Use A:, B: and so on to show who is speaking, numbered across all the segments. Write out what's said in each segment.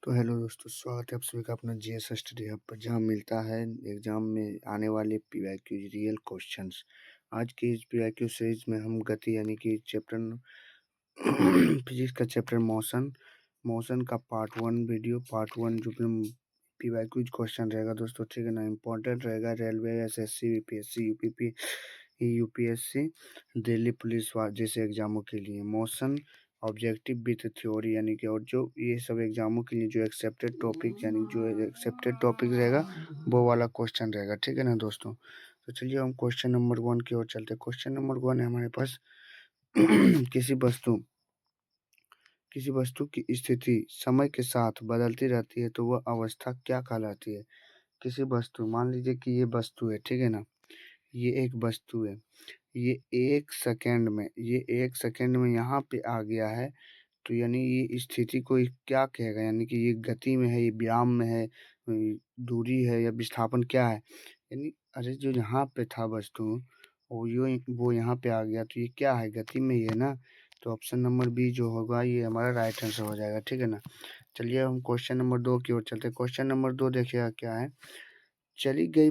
A: तो हेलो दोस्तों, स्वागत है आप सभी का अपना जीएस स्टडी हब पर, जहाँ मिलता है एग्जाम में आने वाले पीवाईक्यू रियल क्वेश्चंस। आज की इस पीवाईक्यू सीरीज में हम गति यानी कि चैप्टर फिजिक्स का चैप्टर मोशन मोशन का पार्ट 1 जो भी पीवाईक्यू क्वेश्चन रहेगा दोस्तों, ठीक है ना। इम्पोर्टेंट रहेगा railway, SSC, UPSC, UPSC, Delhi police जैसे एग्जामों के लिए मोशन ऑब्जेक्टिव विथ थ्योरी यानी कि, और जो ये सब एग्जामों के लिए जो एक्सेप्टेड टॉपिक यानी जो एक्सेप्टेड टॉपिक रहेगा वो वाला क्वेश्चन रहेगा, ठीक है ना दोस्तों। तो चलिए हम क्वेश्चन नंबर 1 की ओर चलते हैं। क्वेश्चन नंबर 1 है हमारे पास किसी वस्तु की स्थिति समय के साथ बदलती रहती है तो वह अवस्था क्या कहलाती है। किसी वस्तु, मान लीजिए कि ये वस्तु है, ठीक है ना, ये एक वस्तु है, ये एक सेकंड में यहाँ पे आ गया है, तो यानी ये स्थिति को क्या कहेगा, यानी कि ये गति में है, ये व्यायाम में है, दूरी है या विस्थापन क्या है। यानी अरे जो यहाँ पे था वस्तु वो यहाँ पे आ गया, तो ये क्या है, गति में ही है ना। तो ऑप्शन नंबर बी जो होगा ये हमारा राइट आंसर हो जाएगा, ठीक है ना। चलिए हम क्वेश्चन नंबर 2 की ओर चलते हैं। क्वेश्चन नंबर 2 देखिएगा क्या है। चली गई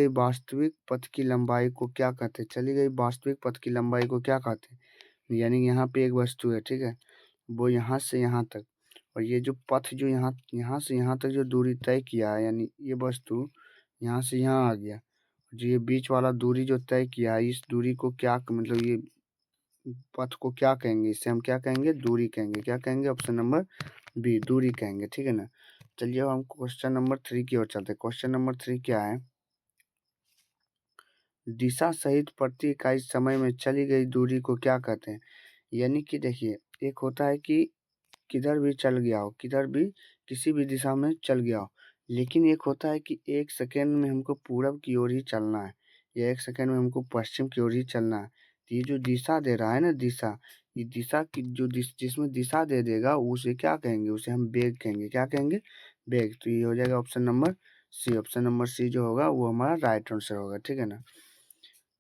A: वास्तविक पथ की लंबाई को क्या कहते हैं। चली गई वास्तविक पथ की लंबाई को क्या कहते हैं। यानी यहाँ पे एक वस्तु है, ठीक है, वो यहाँ से यहाँ तक, और ये जो पथ जो यहाँ यहाँ से यहाँ तक जो दूरी तय किया है, यानी ये वस्तु यहाँ से यहाँ आ गया, जो ये बीच वाला दूरी जो तय किया है, इस दूरी को क्या मतलब ये पथ को क्या कहेंगे, इससे हम क्या कहेंगे, दूरी कहेंगे। क्या कहेंगे, ऑप्शन नंबर बी, दूरी कहेंगे, ठीक है ना। चलिए अब हम क्वेश्चन नंबर 3 की ओर चलते हैं। क्वेश्चन नंबर 3 क्या है। दिशा सहित प्रति इकाई समय में चली गई दूरी को क्या कहते हैं। यानी कि देखिए, एक होता है कि किधर भी चल गया हो, किधर भी किसी भी दिशा में चल गया हो, लेकिन एक होता है कि एक सेकेंड में हमको पूरब की ओर ही चलना है, या एक सेकेंड में हमको पश्चिम की ओर ही चलना है। तो ये जो दिशा दे रहा है ना, ये दिशा की जो जिसमें दिशा दे देगा उसे क्या कहेंगे, उसे हम वेग कहेंगे। क्या कहेंगे, वेग। तो ये हो जाएगा option number C. Option number C जो होगा वो हमारा राइट आंसर होगा, ठीक है ना।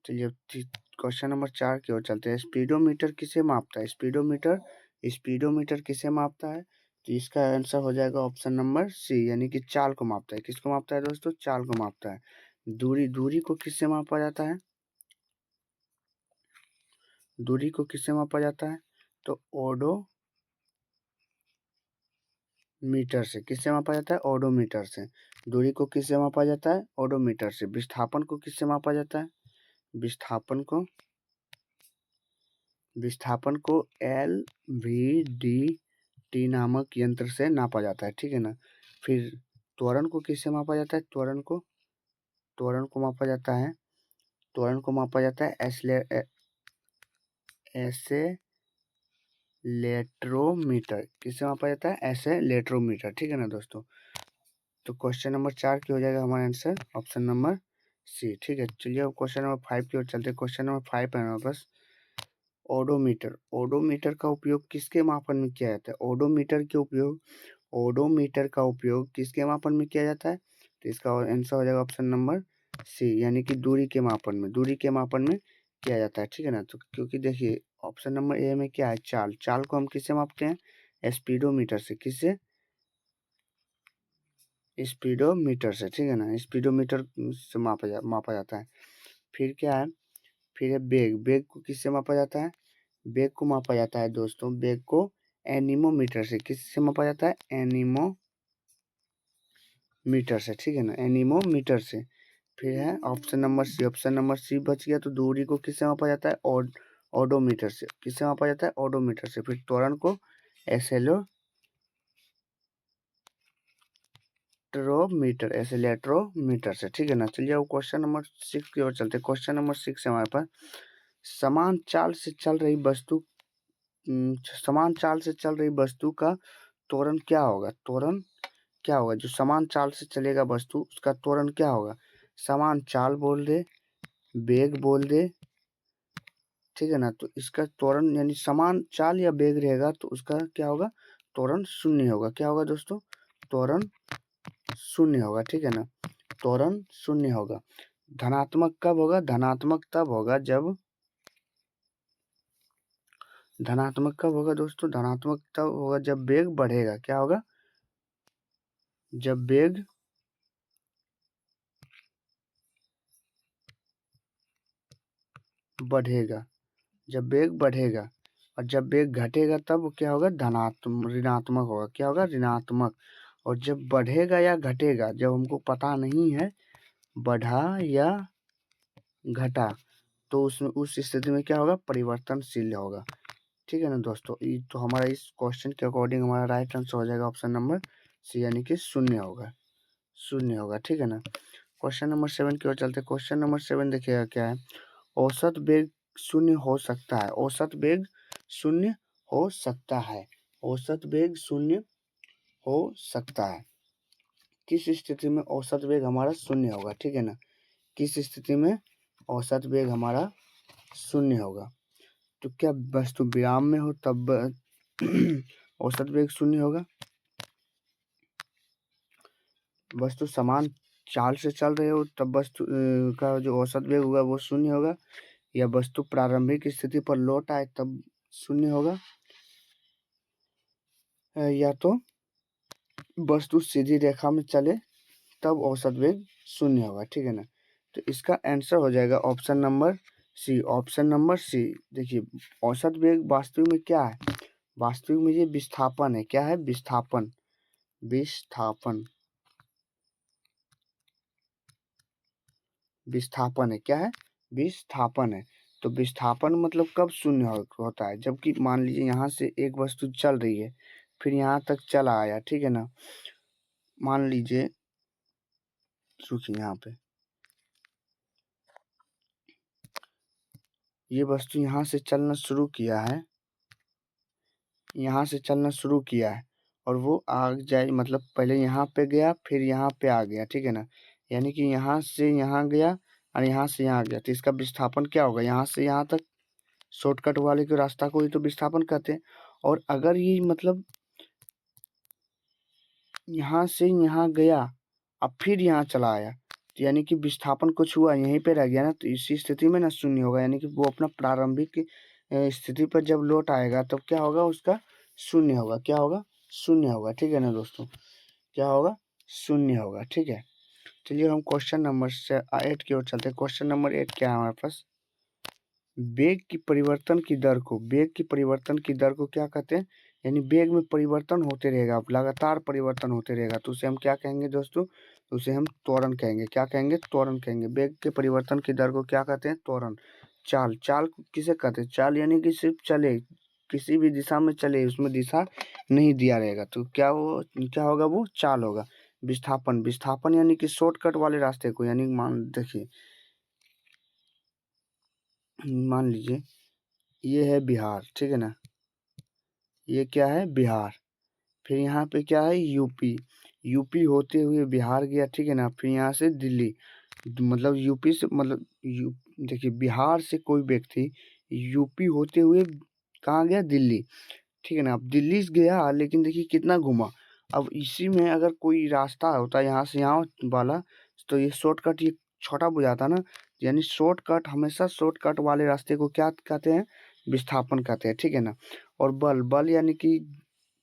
A: चलिए क्वेश्चन नंबर 4 की ओर चलते हैं। स्पीडोमीटर किसे मापता है। स्पीडोमीटर किसे मापता है। तो इसका आंसर हो जाएगा ऑप्शन नंबर सी, यानी कि चाल को मापता है। किसको मापता है दोस्तों, चाल को मापता है। दूरी को किससे मापा जाता है, दूरी को किससे मापा जाता है, तो ओडोमीटर से। किससे मापा जाता है, ओडोमीटर से। दूरी को किससे मापा जाता है, ओडोमीटर से। विस्थापन को किससे मापा जाता है, विस्थापन को LVDT नामक यंत्र से नापा जाता है, ठीक है ना। फिर त्वरण को किससे मापा जाता है, त्वरण को मापा जाता है, एसेलेट्रोमीटर। किससे मापा जाता है, एसेलेट्रोमीटर, ठीक है ना दोस्तों। तो क्वेश्चन नंबर 4 की हो जाएगा हमारा आंसर ऑप्शन नंबर सी, ठीक है। चलिए अब क्वेश्चन नंबर 5 की ओर चलते हैं। क्वेश्चन नंबर 5 है हमारे पास। ओडोमीटर का उपयोग किसके मापन में किया जाता है। ओडोमीटर का उपयोग किसके मापन में किया जाता है। तो इसका आंसर हो जाएगा ऑप्शन नंबर सी, यानी कि दूरी के मापन में किया जाता है, ठीक है ना। तो क्योंकि देखिए ऑप्शन नंबर ए में क्या है, चाल को हम किससे मापते हैं, स्पीडोमीटर से। किससे, स्पीडोमीटर से, ठीक है ना। स्पीडोमीटर से मापा जाता है। फिर क्या है, फिर है बेग को किससे मापा जाता है, बेग को मापा जाता है दोस्तों, बेग को एनीमोमीटर से। किससे मापा जाता है, एनीमोमीटर से, ठीक है ना, एनीमोमीटर से। फिर है ऑप्शन नंबर सी बच गया। तो दूरी को किससे मापा जाता है, ओडोमीटर से। किससे मापा जाता है, ओडोमीटर से। फिर त्वरण को एसेलेट्रोमीटर से, ठीक है ना। चलिए अब क्वेश्चन नंबर 6 की ओर चलते हैं। क्वेश्चन नंबर 6 है हमारे पास। समान चाल से चल रही वस्तु का त्वरण क्या होगा। जो समान चाल से चलेगा वस्तु, उसका त्वरण क्या होगा। समान चाल बोल दे, वेग बोल दे, ठीक है ना। तो इसका त्वरण यानी समान चाल या वेग रहेगा तो उसका क्या होगा, त्वरण शून्य होगा। क्या होगा दोस्तों, त्वरण शून्य होगा, ठीक है ना। त्वरण शून्य होगा। धनात्मक कब होगा, धनात्मक तब होगा जब धनात्मक कब होगा दोस्तों, धनात्मक तब होगा जब वेग बढ़ेगा। क्या होगा, जब वेग बढ़ेगा, जब वेग बढ़ेगा और जब वेग घटेगा तब क्या होगा, ऋणात्मक होगा। क्या होगा, ऋणात्मक। और जब बढ़ेगा या घटेगा, जब हमको पता नहीं है बढ़ा या घटा, तो उसमें उस स्थिति में क्या होगा, परिवर्तनशील होगा। ठीक है ना दोस्तों। तो हमारा इस क्वेश्चन के अकॉर्डिंग हमारा राइट आंसर हो जाएगा ऑप्शन नंबर सी, यानी कि शून्य होगा, शून्य होगा। ठीक है ना। क्वेश्चन नंबर 7 की ओर चलते। क्वेश्चन नंबर 7 देखिएगा क्या है। औसत वेग शून्य हो सकता है, औसत वेग शून्य हो सकता है, औसत वेग शून्य हो सकता है। किस स्थिति में औसत वेग हमारा शून्य होगा। ठीक है ना। किस स्थिति में औसत वेग हमारा शून्य होगा। तो क्या वस्तु विराम में हो तब औसत वेग शून्य होगा। वस्तु समान चाल से चल रहे हो तब वस्तु का जो औसत वेग होगा वो शून्य होगा। या वस्तु प्रारंभिक स्थिति पर लौट आए तब शून्य होगा। या तो वस्तु सीधी रेखा में चले तब औसत वेग शून्य होगा। ठीक है ना। तो इसका आंसर हो जाएगा option number C, option number C. देखिए औसत वेग वास्तविक में क्या है, वास्तविक में ये विस्थापन है। क्या है, विस्थापन, विस्थापन, विस्थापन है। क्या है, विस्थापन है। तो विस्थापन मतलब कब शून्य होता है, जबकि मान लीजिए यहाँ से एक वस्तु चल रही है फिर यहाँ तक चला आया। ठीक है ना। मान लीजिए रुकिए, यहाँ पे ये वस्तु यहाँ से चलना शुरू किया है, यहाँ से चलना शुरू किया है और वो आगे जाए, मतलब पहले यहाँ पे गया फिर यहाँ पे आ गया। ठीक है ना। यानी कि यहाँ से यहाँ गया और यहाँ से यहाँ गया, तो इसका विस्थापन क्या होगा, यहाँ से यहाँ तक शॉर्टकट वाले के रास्ता को ही तो विस्थापन कहते हैं। और अगर ये मतलब यहाँ से यहाँ गया अब फिर यहाँ चला आया, तो यानी कि विस्थापन कुछ हुआ, यहीं पे रह गया ना, तो इसी स्थिति में ना शून्य होगा। यानी कि वो अपना प्रारंभिक स्थिति पर जब लौट आएगा तब क्या होगा, उसका शून्य होगा। क्या होगा, शून्य होगा। ठीक है ना दोस्तों, क्या होगा, शून्य होगा। ठीक है। चलिए हम क्वेश्चन नंबर 8 की ओर चलते हैं। क्वेश्चन नंबर 8 क्या है हमारे पास। वेग की परिवर्तन की दर को, वेग की परिवर्तन की दर को क्या कहते हैं, यानी वेग में परिवर्तन होते रहेगा, लगातार परिवर्तन होते रहेगा, तो उसे हम क्या कहेंगे दोस्तों, उसे हम त्वरण कहेंगे। क्या कहेंगे, त्वरण कहेंगे। वेग के परिवर्तन की दर को क्या कहते हैं, त्वरण। चाल, चाल किसे कहते हैं, चाल यानी कि सिर्फ चले, किसी भी दिशा में चले, उसमें दिशा नहीं दिया रहेगा, तो क्या होगा, वो चाल होगा। विस्थापन, विस्थापन यानी कि शॉर्टकट वाले रास्ते को, यानी देखिए मान लीजिए ये है बिहार। ठीक है ना। ये क्या है, बिहार। फिर यहाँ पे क्या है, यूपी। यूपी होते हुए बिहार गया। ठीक है ना। फिर यहाँ से दिल्ली, मतलब यूपी से, मतलब देखिए बिहार से कोई व्यक्ति यूपी होते हुए कहाँ गया, दिल्ली। ठीक है ना। अब दिल्ली से गया लेकिन देखिए कितना घुमा। अब इसी में अगर कोई रास्ता होता यहाँ से यहाँ वाला, तो ये शॉर्टकट ये छोटा बुझाता ना। यानी शॉर्टकट, हमेशा शॉर्टकट वाले रास्ते को क्या कहते हैं, विस्थापन कहते हैं। ठीक है ना। और बल, बल यानी कि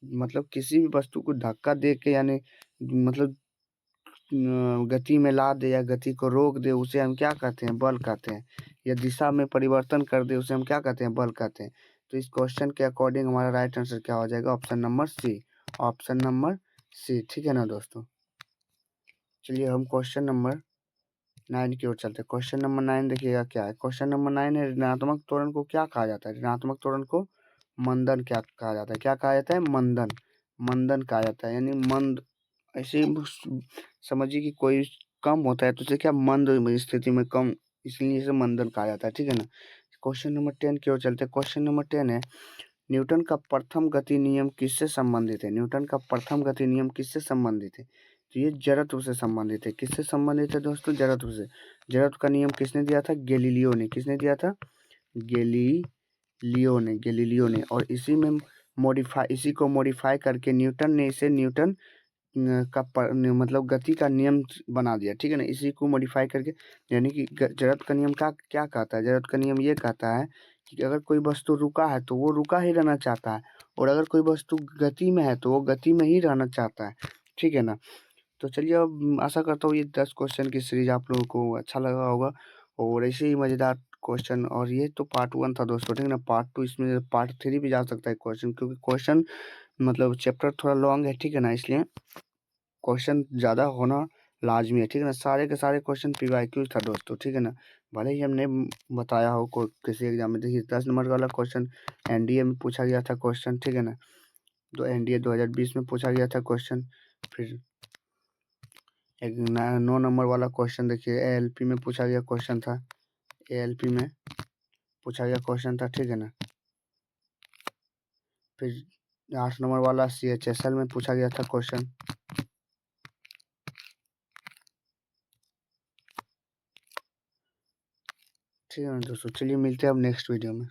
A: मतलब किसी भी वस्तु को धक्का दे के, यानी मतलब गति में ला दे या गति को रोक दे, उसे हम क्या कहते हैं, बल कहते हैं। या दिशा में परिवर्तन कर दे, उसे हम क्या कहते हैं, बल कहते हैं। तो इस क्वेश्चन के अकॉर्डिंग हमारा राइट आंसर क्या हो जाएगा, option number C, option number C. ठीक है ना दोस्तों। चलिए हम क्वेश्चन नंबर 9 की ओर चलते हैं। क्वेश्चन नंबर 9 देखिएगा क्या है। क्वेश्चन नंबर 9 है, ऋणात्मक त्वरण को क्या कहा जाता है, ऋणात्मक त्वरण को मंदन क्या कहा जाता है, क्या कहा जाता है, मंदन, मंदन कहा जाता है। यानी मंद, ऐसे समझिए कि कोई कम होता है तो उसे क्या, मंद स्थिति में कम, इसलिए इसे मंदन कहा जाता है। ठीक है ना। क्वेश्चन नंबर 10 की ओर चलते हैं। क्वेश्चन नंबर 10 है, न्यूटन का प्रथम गति नियम किससे संबंधित है, न्यूटन का प्रथम गति नियम किससे संबंधित है, तो ये जड़त्व से संबंधित है। किससे संबंधित है दोस्तों, जड़त्व से। जड़त्व का नियम किसने दिया था, गैलीलियो ने। किसने दिया था, गैलीलियो ने, गैलीलियो ने। और इसी को मॉडिफाई करके न्यूटन ने इसे न्यूटन मतलब गति का नियम बना दिया। ठीक है ना। इसी को मॉडिफाई करके, यानी कि जड़त्व का नियम का क्या कहता है, जड़त्व का नियम ये कहता है कि अगर कोई वस्तु रुका है तो वो रुका ही रहना चाहता है, और अगर कोई वस्तु गति में है तो वो गति में ही रहना चाहता है। ठीक है ना। तो चलिए अब आशा करता हूँ ये 10 क्वेश्चन की सीरीज आप लोगों को अच्छा लगा होगा और ऐसे ही मज़ेदार क्वेश्चन। और ये तो पार्ट 1 था दोस्तों, ठीक है ना। पार्ट 2 इसमें पार्ट 3 भी जा सकता है क्वेश्चन, क्योंकि क्वेश्चन मतलब चैप्टर थोड़ा लॉन्ग है, ठीक है ना, इसलिए क्वेश्चन ज़्यादा होना लाजमी है, ठीक है ना। सारे के सारे क्वेश्चन पीवाईक्यू था दोस्तों, ठीक है ना। भले ही हमने बताया हो को किसी एग्जाम में, देखिए 10 नंबर वाला क्वेश्चन एनडीए में पूछा गया था क्वेश्चन, ठीक है ना। तो एनडीए 2020 में पूछा गया था क्वेश्चन। फिर एक 9 नंबर वाला क्वेश्चन देखिए एएलपी में पूछा गया क्वेश्चन था, एएलपी में पूछा गया क्वेश्चन था, ठीक है ना। फिर 8 नंबर वाला सीएचएसएल में पूछा गया था क्वेश्चन। ठीक है ना दोस्तों, चलिए मिलते हैं अब नेक्स्ट वीडियो में।